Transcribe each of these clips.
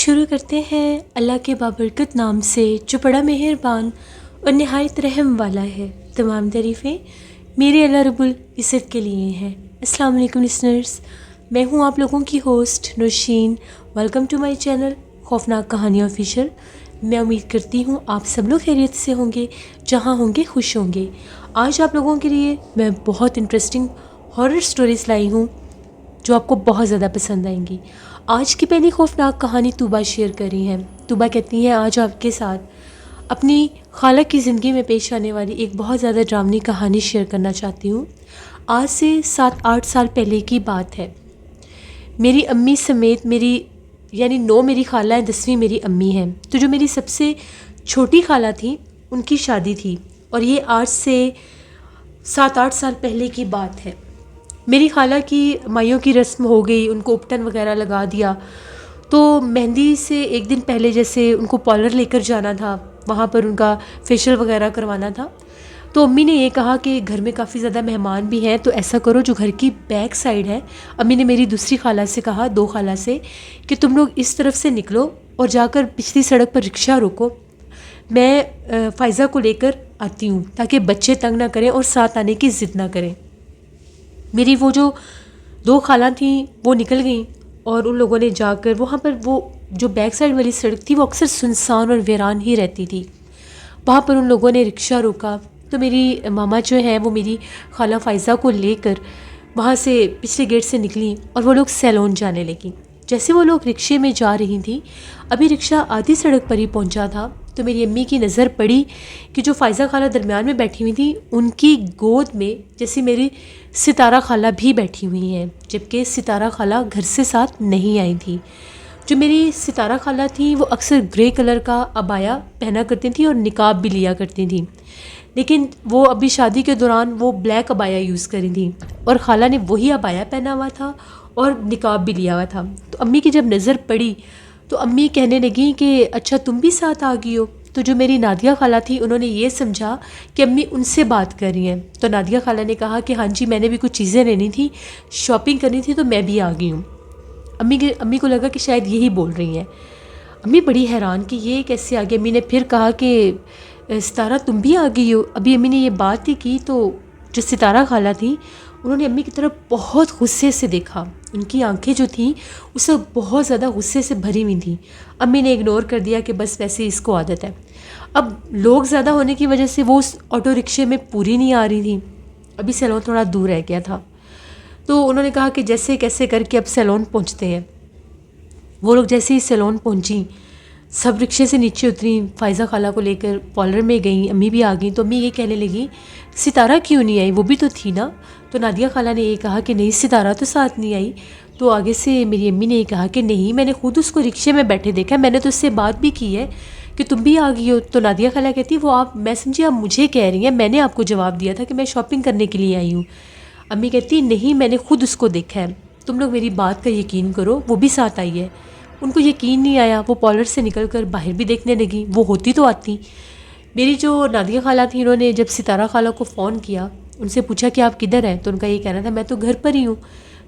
شروع کرتے ہیں اللہ کے بابرکت نام سے جو بڑا مہربان اور نہایت رحم والا ہے۔ تمام تعریفیں میرے اللہ رب العزت کے لیے ہیں۔ السلام علیکم لسنرز، میں ہوں آپ لوگوں کی host Nosheen. Welcome to my channel خوفناک کہانی آفیشیل۔ میں امید کرتی ہوں آپ سب لوگ خیریت سے ہوں گے، جہاں ہوں گے خوش ہوں گے۔ آج آپ لوگوں کے لیے میں بہت انٹرسٹنگ ہارر سٹوریز لائی ہوں جو آپ کو بہت زیادہ پسند آئیں گی۔ آج کی پہلی خوفناک کہانی طوبہ شیئر کر رہی ہیں۔ طوبہ کہتی ہیں آج آپ کے ساتھ اپنی خالہ کی زندگی میں پیش آنے والی ایک بہت زیادہ ڈراؤنی کہانی شیئر کرنا چاہتی ہوں۔ آج سے 7-8 سال پہلے کی بات ہے۔ میری امی سمیت یعنی 9 میری خالہ ہیں، 10ویں میری امی ہیں۔ تو جو میری سب سے چھوٹی خالہ تھی ان کی شادی تھی، اور یہ آج سے 7-8 سال پہلے کی بات ہے۔ میری خالہ کی مائیوں کی رسم ہو گئی، ان کو اپٹن وغیرہ لگا دیا۔ تو مہندی سے ایک دن پہلے جیسے ان کو پارلر لے کر جانا تھا، وہاں پر ان کا فیشیل وغیرہ کروانا تھا۔ تو امی نے یہ کہا کہ گھر میں کافی زیادہ مہمان بھی ہیں، تو ایسا کرو جو گھر کی بیک سائڈ ہے، امی نے میری دوسری خالہ سے کہا، 2 خالہ سے، کہ تم لوگ اس طرف سے نکلو اور جا کر پچھلی سڑک پر رکشہ روکو، میں فائزہ کو لے کر آتی ہوں تاکہ بچے تنگ نہ کریں اور ساتھ آنے کی ضد نہ کریں۔ میری وہ جو 2 خالہ تھیں وہ نکل گئیں، اور ان لوگوں نے جا کر وہاں پر وہ جو بیک سائڈ والی سڑک تھی وہ اکثر سنسان اور ویران ہی رہتی تھی، وہاں پر ان لوگوں نے رکشہ روکا۔ تو میری ماما جو ہیں وہ میری خالہ فائزہ کو لے کر وہاں سے پچھلے گیٹ سے نکلیں اور وہ لوگ سیلون جانے لگیں۔ جیسے وہ لوگ رکشے میں جا رہی تھیں، ابھی رکشہ آدھی سڑک پر ہی پہنچا تھا تو میری امی کی نظر پڑی کہ جو فائزہ خالہ درمیان میں بیٹھی ہوئی تھیں ان کی گود میں جیسے میری ستارہ خالہ بھی بیٹھی ہوئی ہیں، جبکہ ستارہ خالہ گھر سے ساتھ نہیں آئی تھی۔ جو میری ستارہ خالہ تھیں وہ اکثر گرے کلر کا عبایا پہنا کرتی تھیں اور نقاب بھی لیا کرتی تھیں، لیکن وہ ابھی شادی کے دوران وہ بلیک عبایا یوز کری تھیں، اور خالہ نے وہی عبایا پہنا ہوا تھا اور نقاب بھی لیا ہوا تھا۔ تو امی کی جب نظر پڑی تو امی کہنے لگیں کہ اچھا تم بھی ساتھ آ گئی ہو۔ تو جو میری نادیہ خالہ تھی انہوں نے یہ سمجھا کہ امی ان سے بات کر رہی ہیں، تو نادیہ خالہ نے کہا کہ ہاں جی میں نے بھی کچھ چیزیں لینی تھی، شاپنگ کرنی تھی، تو میں بھی آ گئی ہوں۔ امی کو لگا کہ شاید یہی بول رہی ہیں۔ امی بڑی حیران کہ یہ کیسے آ گئی۔ امی نے پھر کہا کہ ستارہ تم بھی آ گئی ہو۔ ابھی امی نے یہ بات ہی کی تو جو ستارہ خالہ تھیں انہوں نے امی کی طرف بہت غصے سے دیکھا، ان کی آنکھیں جو تھیں اس وقت بہت زیادہ غصے سے بھری ہوئی تھیں۔ امی نے اگنور کر دیا کہ بس ویسے ہی اس کو عادت ہے۔ اب لوگ زیادہ ہونے کی وجہ سے وہ اس آٹو رکشے میں پوری نہیں آ رہی تھیں، ابھی سیلون تھوڑا دور رہ گیا تھا، تو انہوں نے کہا کہ جیسے کیسے کر کے اب سیلون پہنچتے ہیں۔ وہ لوگ جیسے ہی سیلون پہنچیں، سب رکشے سے نیچے اتریں، فائزہ خالہ کو لے کر پارلر میں گئیں، امی بھی آ گئیں۔ تو امی یہ کہنے لگیں ستارہ کیوں نہیں آئی، وہ بھی تو تھی نا؟ تو نادیہ خالہ نے یہ کہا کہ نہیں ستارہ تو ساتھ نہیں آئی۔ تو آگے سے میری امی نے یہ کہا کہ نہیں میں نے خود اس کو رکشے میں بیٹھے دیکھا، میں نے تو اس سے بات بھی کی ہے کہ تم بھی آ گئی ہو۔ تو نادیہ خالہ کہتی میں سمجھی آپ مجھے کہہ رہی ہیں، میں نے آپ کو جواب دیا تھا کہ میں شاپنگ کرنے کے لیے آئی ہوں۔ امی کہتی نہیں میں نے خود اس کو دیکھا ہے، تم لوگ میری بات کا یقین کرو، وہ بھی ساتھ آئی ہے۔ ان کو یقین نہیں آیا، وہ پارلر سے نکل کر باہر بھی دیکھنے لگیں، وہ ہوتی تو آتی۔ میری جو نادیہ خالہ تھیں انہوں نے جب ستارہ خالہ کو فون کیا، ان سے پوچھا کہ آپ کدھر ہیں، تو ان کا یہ کہنا تھا میں تو گھر پر ہی ہوں۔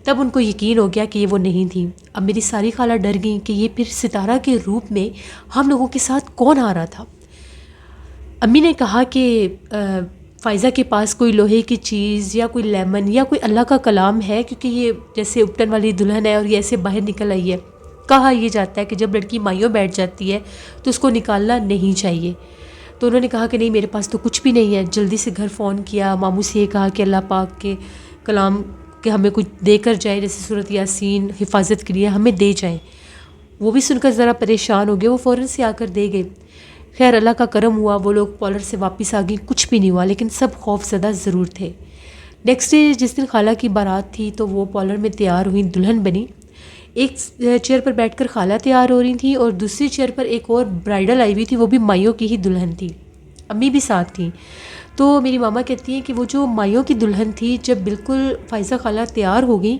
تب ان کو یقین ہو گیا کہ یہ وہ نہیں تھیں۔ اب میری ساری خالہ ڈر گئیں کہ یہ پھر ستارہ کے روپ میں ہم لوگوں کے ساتھ کون آ رہا تھا۔ امی نے کہا کہ فائزہ کے پاس کوئی لوہے کی چیز یا کوئی لیمن یا کوئی اللہ کا کلام ہے، کیونکہ یہ جیسے اپٹن والی دلہن ہے اور یہ ایسے باہر نکل آئی ہے۔ کہا یہ جاتا ہے کہ جب لڑکی مائیوں بیٹھ جاتی ہے تو اس کو نکالنا نہیں چاہیے۔ تو انہوں نے کہا کہ نہیں میرے پاس تو کچھ بھی نہیں ہے۔ جلدی سے گھر فون کیا، ماموں سے یہ کہا کہ اللہ پاک کے کلام کہ ہمیں کچھ دے کر جائے، جیسے سورۃ یاسین حفاظت کے لیے ہمیں دے جائیں۔ وہ بھی سن کر ذرا پریشان ہو گئے، وہ فوراً سے آ کر دے گئے۔ خیر اللہ کا کرم ہوا، وہ لوگ پارلر سے واپس آ گئیں، کچھ بھی نہیں ہوا، لیکن سب خوف زدہ ضرور تھے۔ نیکسٹ ڈے جس دن خالہ کی بارات تھی تو وہ پارلر میں تیار ہوئی، دلہن بنی۔ ایک چیئر پر بیٹھ کر خالہ تیار ہو رہی تھیں اور دوسری چیئر پر ایک اور برائڈل آئی ہوئی تھی، وہ بھی مائیوں کی ہی دلہن تھی، امی بھی ساتھ تھیں۔ تو میری ماما کہتی ہیں کہ وہ جو مائیوں کی دلہن تھی جب بالکل فائزہ خالہ تیار ہو گئی،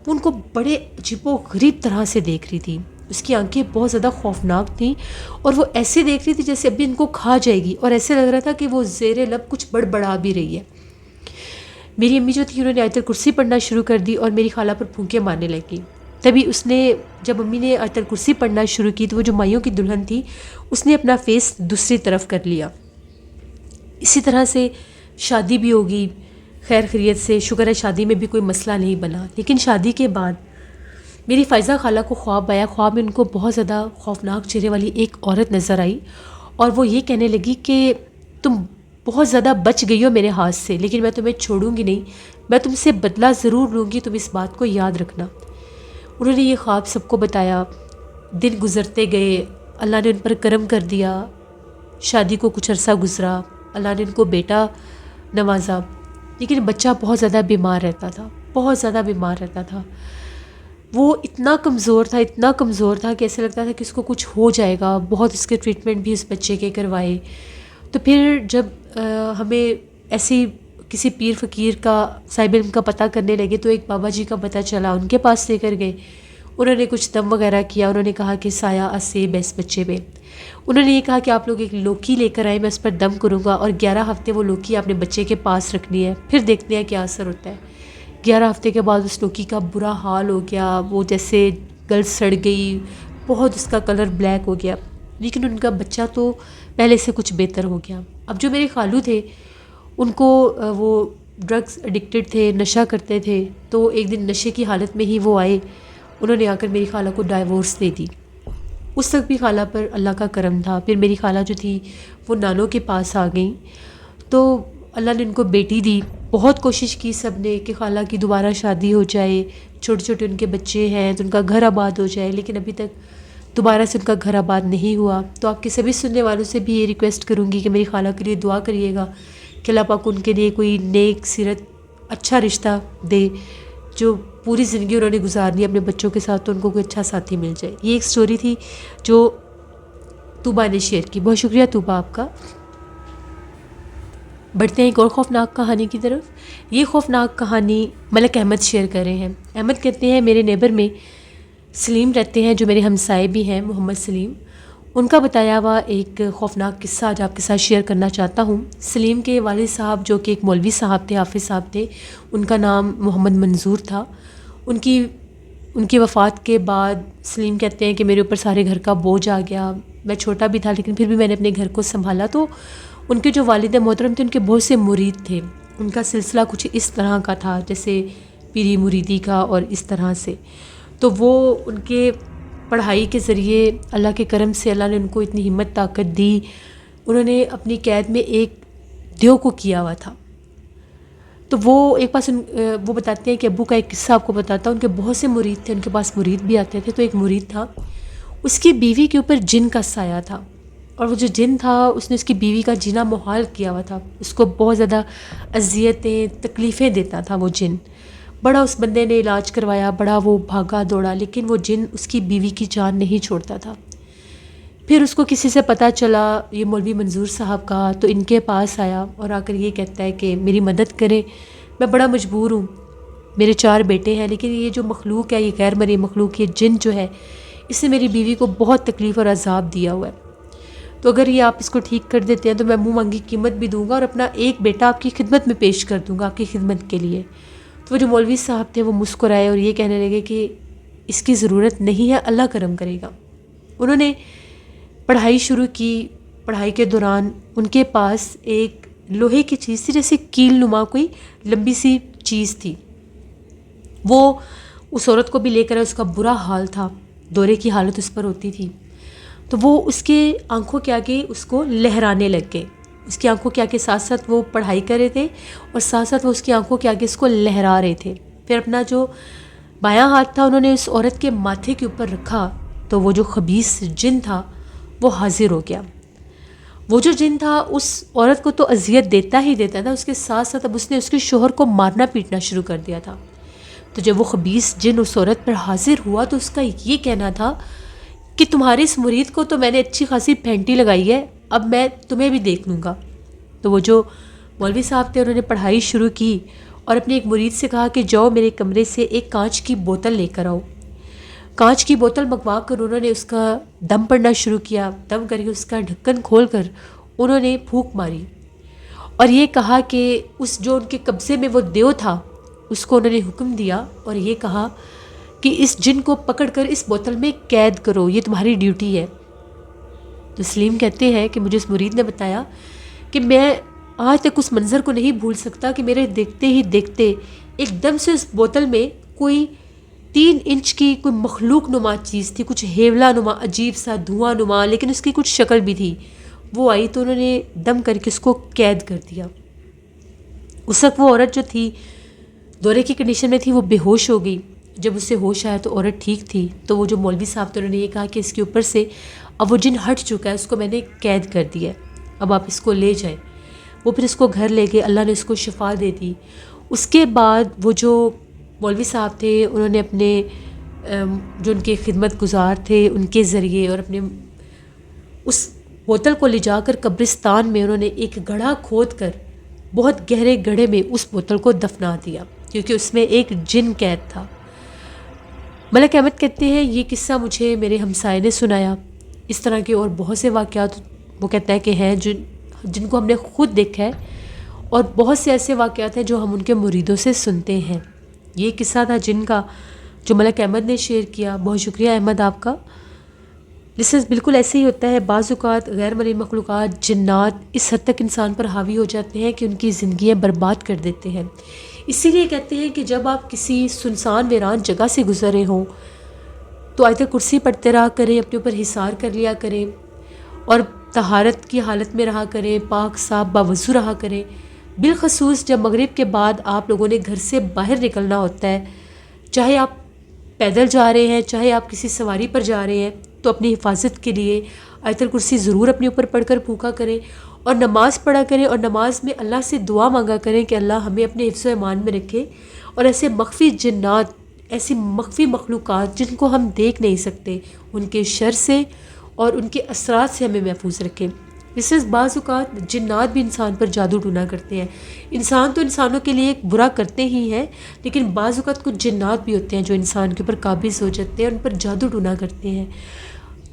وہ ان کو بڑے عجیب و غریب طرح سے دیکھ رہی تھی، اس کی آنکھیں بہت زیادہ خوفناک تھیں اور وہ ایسے دیکھ رہی تھی جیسے ابھی ان کو کھا جائے گی، اور ایسے لگ رہا تھا کہ وہ زیر لب کچھ بڑبڑا بھی رہی ہے۔ میری امی جو تھی انہوں نے آیت الکرسی پڑھنا شروع کر دی اور میری خالہ پر پھونکے مارنے لگی۔ تبھی اس نے جب امی نے آیت الکرسی پڑھنا شروع کی تو وہ جو مائیوں کی دلہن تھی اس نے اپنا فیس دوسری طرف کر لیا. اسی طرح سے شادی بھی ہوگی خیر خیریت سے، شکر ہے شادی میں بھی کوئی مسئلہ نہیں بنا. لیکن شادی کے بعد میری فائزہ خالہ کو خواب آیا. خواب میں ان کو بہت زیادہ خوفناک چہرے والی ایک عورت نظر آئی اور وہ یہ کہنے لگی کہ تم بہت زیادہ بچ گئی ہو میرے ہاتھ سے، لیکن میں تمہیں چھوڑوں گی نہیں، میں تم سے بدلہ ضرور لوں گی، تم اس بات کو یاد رکھنا. انہوں نے یہ خواب سب کو بتایا. دن گزرتے گئے، اللہ نے ان پر کرم کر دیا. شادی کو کچھ عرصہ گزرا، اللہ نے ان کو بیٹا نوازا. لیکن بچہ بہت زیادہ بیمار رہتا تھا، بہت زیادہ بیمار رہتا تھا. وہ اتنا کمزور تھا، اتنا کمزور تھا کہ ایسا لگتا تھا کہ اس کو کچھ ہو جائے گا. بہت اس کے ٹریٹمنٹ بھی اس بچے کے کروائے. تو پھر جب ہمیں ایسی کسی پیر فقیر کا صاحب علم کا پتہ کرنے لگے تو ایک بابا جی کا پتہ چلا، ان کے پاس لے کر گئے. انہوں نے کچھ دم وغیرہ کیا. انہوں نے کہا کہ سایہ اسیب ہے اس بچے پہ. انہوں نے یہ کہا کہ آپ لوگ ایک لوکی لے کر آئے، میں اس پر دم کروں گا اور 11 ہفتے وہ لوکی اپنے بچے کے پاس رکھنی ہے، پھر دیکھتے ہیں کیا اثر ہوتا ہے. 11 ہفتے کے بعد اس لوکی کا برا حال ہو گیا. وہ جیسے گل سڑ گئی، بہت اس کا کلر بلیک ہو گیا. لیکن ان کا بچہ تو پہلے سے کچھ بہتر ہو گیا. اب جو میرے خالو تھے ان کو وہ ڈرگس ایڈکٹڈ تھے، نشہ کرتے تھے. تو ایک دن نشے کی حالت میں ہی وہ آئے. انہوں نے آ کر میری خالہ کو ڈائیورس دے دی. اس تک بھی خالہ پر اللہ کا کرم تھا. پھر میری خالہ جو تھی وہ نانوں کے پاس آ گئیں تو اللہ نے ان کو بیٹی دی. بہت کوشش کی سب نے کہ خالہ کی دوبارہ شادی ہو جائے، چھوٹے چھوٹے ان کے بچے ہیں تو ان کا گھر آباد ہو جائے، لیکن ابھی تک دوبارہ سے ان کا گھر آباد نہیں ہوا. تو آپ کے سبھی سننے والوں سے بھی یہ ریکویسٹ کروں گی کہ میری خالہ کے لیے دعا کریے گا کہ اللہ پاک ان کے لیے کوئی نیک سیرت اچھا رشتہ دے. جو پوری زندگی انہوں نے گزارنی اپنے بچوں کے ساتھ تو ان کو کوئی اچھا ساتھی مل جائے. یہ ایک سٹوری تھی جو طوبہ نے شیئر کی. بہت شکریہ طوبہ آپ کا. بڑھتے ہیں ایک اور خوفناک کہانی کی طرف. یہ خوفناک کہانی ملک احمد شیئر کر رہے ہیں. احمد کہتے ہیں میرے نیبر میں سلیم رہتے ہیں جو میرے ہمسائے بھی ہیں، محمد سلیم. ان کا بتایا ہوا ایک خوفناک قصہ آج آپ کے ساتھ شیئر کرنا چاہتا ہوں. سلیم کے والد صاحب جو کہ ایک مولوی صاحب تھے، حافظ صاحب تھے، ان کا نام محمد منظور تھا. ان کی وفات کے بعد سلیم کہتے ہیں کہ میرے اوپر سارے گھر کا بوجھ آ گیا. میں چھوٹا بھی تھا لیکن پھر بھی میں نے اپنے گھر کو سنبھالا. تو ان کے جو والد محترم تھے ان کے بہت سے مرید تھے. ان کا سلسلہ کچھ اس طرح کا تھا جیسے پیری مریدی کا اور اس طرح سے. تو وہ ان کے پڑھائی کے ذریعے اللہ کے کرم سے اللہ نے ان کو اتنی ہمت طاقت دی. انہوں نے اپنی قید میں ایک دیو کو کیا ہوا تھا. تو وہ ایک پاس وہ بتاتے ہیں کہ ابو کا ایک قصہ آپ کو بتاتا ہوں. ان کے بہت سے مرید تھے، ان کے پاس مرید بھی آتے تھے. تو ایک مرید تھا، اس کی بیوی کے اوپر جن کا سایہ تھا اور وہ جو جن تھا اس نے اس کی بیوی کا جینا محال کیا ہوا تھا. اس کو بہت زیادہ اذیتیں تکلیفیں دیتا تھا وہ جن. بڑا اس بندے نے علاج کروایا، بڑا وہ بھاگا دوڑا، لیکن وہ جن اس کی بیوی کی جان نہیں چھوڑتا تھا. پھر اس کو کسی سے پتہ چلا، یہ مولوی منظور صاحب کا، تو ان کے پاس آیا اور آ کر یہ کہتا ہے کہ میری مدد کرے، میں بڑا مجبور ہوں، میرے 4 بیٹے ہیں لیکن یہ جو مخلوق ہے، یہ غیر مرئی مخلوق، یہ جن جو ہے اس نے میری بیوی کو بہت تکلیف اور عذاب دیا ہوا ہے. تو اگر یہ آپ اس کو ٹھیک کر دیتے ہیں تو میں منہ مانگی قیمت بھی دوں گا اور اپنا ایک بیٹا آپ کی خدمت میں پیش کر دوں گا، آپ کی خدمت کے لیے. تو وہ جو مولوی صاحب تھے وہ مسکرائے اور یہ کہنے لگے کہ اس کی ضرورت نہیں ہے، اللہ کرم کرے گا. انہوں نے پڑھائی شروع کی. پڑھائی کے دوران ان کے پاس ایک لوہے کی چیز تھی، جیسے کیل نما کوئی لمبی سی چیز تھی. وہ اس عورت کو بھی لے کر اس کا برا حال تھا، دورے کی حالت اس پر ہوتی تھی. تو وہ اس کے آنکھوں کے آگے اس کو لہرانے لگ گئے. اس کی آنکھوں کے آگے ساتھ ساتھ وہ پڑھائی کر رہے تھے اور ساتھ ساتھ وہ اس کی آنکھوں کے آگے اس کو لہرا رہے تھے. پھر اپنا جو بایاں ہاتھ تھا انہوں نے اس عورت کے ماتھے کے اوپر رکھا تو وہ جو خبیث جن تھا وہ حاضر ہو گیا. وہ جو جن تھا اس عورت کو تو اذیت دیتا ہی دیتا تھا، اس کے ساتھ ساتھ اب اس نے اس کے شوہر کو مارنا پیٹنا شروع کر دیا تھا. تو جب وہ خبیث جن اس عورت پر حاضر ہوا تو اس کا یہ کہنا تھا کہ تمہارے اس مرید کو تو میں نے اچھی خاصی پھینٹی لگائی ہے، اب میں تمہیں بھی دیکھ لوں گا. تو وہ جو مولوی صاحب تھے انہوں نے پڑھائی شروع کی اور اپنے ایک مرید سے کہا کہ جاؤ میرے کمرے سے ایک کانچ کی بوتل لے کر آؤ. کانچ کی بوتل منگوا کر انہوں نے اس کا دم پڑنا شروع کیا. دم کر کے اس کا ڈھکن کھول کر انہوں نے پھونک ماری اور یہ کہا کہ اس جو ان کے قبضے میں وہ دیو تھا اس کو انہوں نے حکم دیا اور یہ کہا کہ اس جن کو پکڑ کر اس بوتل میں قید کرو، یہ تمہاری ڈیوٹی ہے۔ تو سلیم کہتے ہیں کہ مجھے اس مرید نے بتایا کہ میں آج تک اس منظر کو نہیں بھول سکتا کہ میرے دیکھتے ہی دیکھتے ایک دم سے اس بوتل میں کوئی 3 انچ کی کوئی مخلوق نما چیز تھی، کچھ ہیولا نما، عجیب سا دھواں نما، لیکن اس کی کچھ شکل بھی تھی۔ وہ آئی تو انہوں نے دم کر کے اس کو قید کر دیا۔ اس وقت وہ عورت جو تھی دورے کی کنڈیشن میں تھی، وہ بے ہوش ہو گئی۔ جب اسے ہوش آیا تو عورت ٹھیک تھی، تو وہ جو مولوی صاحب تھے انہوں نے یہ کہا کہ اس کے اوپر سے اب وہ جن ہٹ چکا ہے، اس کو میں نے قید کر دیا ہے، اب آپ اس کو لے جائیں۔ وہ پھر اس کو گھر لے گئے، اللہ نے اس کو شفا دے دی۔ اس کے بعد وہ جو مولوی صاحب تھے انہوں نے اپنے جو ان کے خدمت گزار تھے ان کے ذریعے اور اپنے اس بوتل کو لے جا کر قبرستان میں انہوں نے ایک گڑھا کھود کر بہت گہرے گڑھے میں اس بوتل کو دفنا دیا، کیونکہ اس میں ایک جن قید تھا۔ ملک احمد کہتے ہیں یہ قصہ مجھے میرے ہمسائے نے سنایا۔ اس طرح کے اور بہت سے واقعات وہ کہتا ہے کہ ہیں جن کو ہم نے خود دیکھا ہے، اور بہت سے ایسے واقعات ہیں جو ہم ان کے مریدوں سے سنتے ہیں۔ یہ قصہ تھا جن کا جو ملک احمد نے شیئر کیا۔ بہت شکریہ احمد آپ کا۔ لسنس بالکل ایسے ہی ہوتا ہے، بعض اوقات غیر مرئی مخلوقات، جنات اس حد تک انسان پر حاوی ہو جاتے ہیں کہ ان کی زندگیاں برباد کر دیتے ہیں۔ اسی لیے کہتے ہیں کہ جب آپ کسی سنسان ویران جگہ سے گزرے ہوں تو آیت کرسی پڑھتے رہا کریں، اپنے اوپر حصار کر لیا کریں، اور طہارت کی حالت میں رہا کریں، پاک صاف باوضو رہا کریں۔ بالخصوص جب مغرب کے بعد آپ لوگوں نے گھر سے باہر نکلنا ہوتا ہے، چاہے آپ پیدل جا رہے ہیں، چاہے آپ کسی سواری پر جا رہے ہیں، تو اپنی حفاظت کے لیے آیت الکرسی ضرور اپنے اوپر پڑھ کر پھونکا کریں، اور نماز پڑھا کریں، اور نماز میں اللہ سے دعا مانگا کریں کہ اللہ ہمیں اپنے حفظ و ایمان میں رکھے، اور ایسے مخفی جنات، ایسی مخفی مخلوقات جن کو ہم دیکھ نہیں سکتے، ان کے شر سے اور ان کے اثرات سے ہمیں محفوظ رکھیں۔ اس سے بعض اوقات جنات بھی انسان پر جادو ٹونا کرتے ہیں۔ انسان تو انسانوں کے لیے ایک برا کرتے ہی ہیں، لیکن بعض اوقات کچھ جنات بھی ہوتے ہیں جو انسان کے اوپر قابض ہو جاتے ہیں، ان پر جادو ٹونا کرتے ہیں۔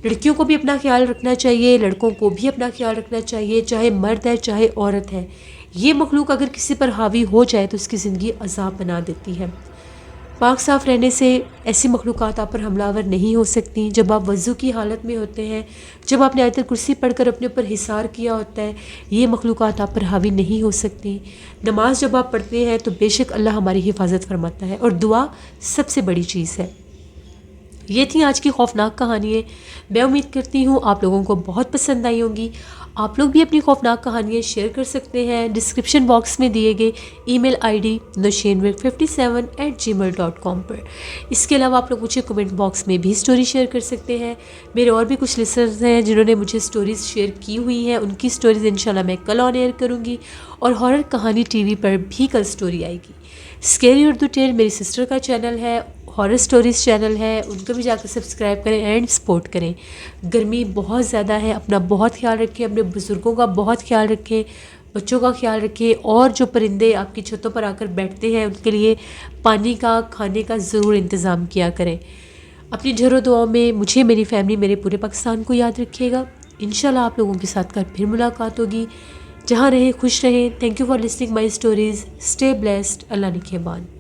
لڑکیوں کو بھی اپنا خیال رکھنا چاہیے، لڑکوں کو بھی اپنا خیال رکھنا چاہیے، چاہے مرد ہے چاہے عورت ہے۔ یہ مخلوق اگر کسی پر حاوی ہو جائے تو اس کی زندگی عذاب بنا دیتی ہے۔ پاک صاف رہنے سے ایسی مخلوقات آپ پر حملہ آور نہیں ہو سکتی۔ جب آپ وضو کی حالت میں ہوتے ہیں، جب آپ نے آیت الکرسی پڑھ کر اپنے اوپر حصار کیا ہوتا ہے، یہ مخلوقات آپ پر حاوی نہیں ہو سکتی۔ نماز جب آپ پڑھتے ہیں تو بے شک اللہ ہماری حفاظت فرماتا ہے، اور دعا سب سے بڑی چیز ہے۔ یہ تھی آج کی خوفناک کہانیاں۔ میں امید کرتی ہوں آپ لوگوں کو بہت پسند آئی ہوں گی۔ آپ لوگ بھی اپنی خوفناک کہانیاں شیئر کر سکتے ہیں ڈسکرپشن باکس میں دیے گئے ای میل ID noshinwig57@gmail.com پر۔ اس کے علاوہ آپ لوگ مجھے کمنٹ باکس میں بھی سٹوری شیئر کر سکتے ہیں۔ میرے اور بھی کچھ لسنرز ہیں جنہوں نے مجھے سٹوریز شیئر کی ہوئی ہیں، ان کی سٹوریز انشاءاللہ میں کل آن ایئر کروں گی، اور ہارر کہانی ٹی وی پر بھی کل سٹوری آئے گی۔ اسکیری اردو ٹیل میری سسٹر کا چینل ہے، ہارر سٹوریز چینل ہے، ان کو بھی جا کر سبسکرائب کریں اینڈ سپورٹ کریں۔ گرمی بہت زیادہ ہے، اپنا بہت خیال رکھیں، اپنے بزرگوں کا بہت خیال رکھیں، بچوں کا خیال رکھیں، اور جو پرندے آپ کی چھتوں پر آ کر بیٹھتے ہیں ان کے لیے پانی کا، کھانے کا ضرور انتظام کیا کریں۔ اپنی جھر و دعاؤں میں مجھے، میری فیملی، میرے پورے پاکستان کو یاد رکھیے گا۔ انشاءاللہ آپ لوگوں کے ساتھ کل پھر ملاقات ہوگی۔ جہاں رہیں خوش رہیں۔ Thank you for listening my stories. Stay blessed. اللہ نگہبان۔